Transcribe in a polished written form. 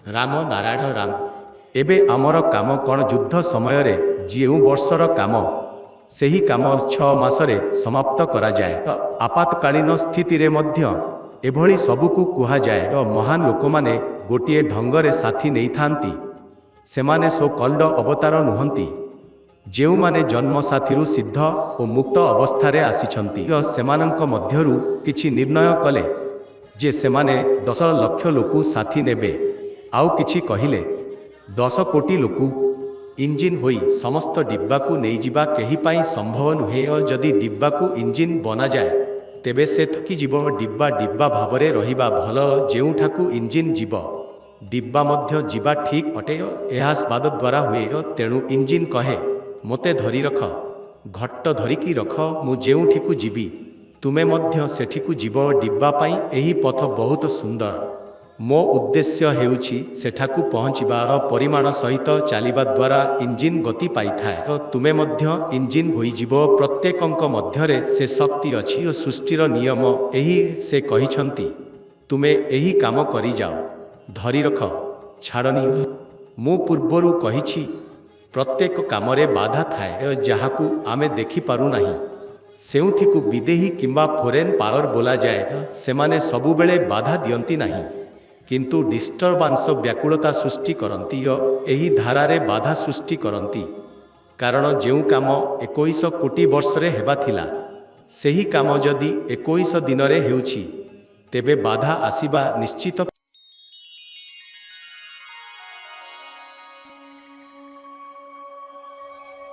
राम नारायण राम। एबे आमर काम कौन युद्ध समय जो वर्षर काम सेही काम 6 मासरे समाप्त करा जाए। आपातकालीन स्थिति रे मध्य एभली सबुकु कुहा जाए। महान लोक माने गोटिए ढंगरे साथी नहीं थांती, सेमाने सो कल्ड अवतार नुहंती। जेउ माने जन्म साथीरु सिद्ध और मुक्त अवस्थारे आसिछंती, सेमानंक मध्यरु किछि निर्णय कले जे सेमाने 10 लाख लोकु साथी नेबे। आउ किछि कहिले 10 कोटी लोकु इंजिन होई समस्त डिब्बा को नहीं जिबा केही पाई संभव नुहे। जदि डिब्बा को इंजिन बना जाए तेबे से थकी जीव। डिब्बा डिब्बा भावरे रहिबा भल, जेउठाकु इंजिन जीव डिब्बा मध्य जीवा ठीक अटे। यह स्वाद द्वारा हुए, तेणु इंजिन कहे मोते धरी रख, घट्ट धरिकी रख, मु जेउठिकु जीवी तुमे मध्य सेठिकु जीव। डिब्बा पाई एही पथ बहुत सुंदर। मो उद्देश्य हेउछि सेठाकु पहुँचवा। परिमाण सहित चलिबा द्वारा इंजिन गति पाई थाए। तुमे मध्य इंजिन होई जीव। प्रत्येकंक मध्यरे से शक्ति अछि और सृष्टिर नियम एही से कहिछंती। तुमे एही काम करी जाओ, धरी रख, छाड़नी। मु पूर्वरु कहिछि प्रत्येक कामरे बाधा थाए जहाकु आमे देखि पारु नाही। सेउथिकु विदेही किंबा फॉरेन पावर बोला जाए। सेमाने सबुबेले बाधा दियंती नाही, किंतु डिस्टर्बांस व्याकुलता सृष्टि करती। एही धारारे बाधा सृष्टि करती, कारण जेउ काम 21 कोटी वर्षरे हेबा थिला सेही काम जदि 21 दिनरे हेउछि तेबे बाधा आसीबा निश्चित।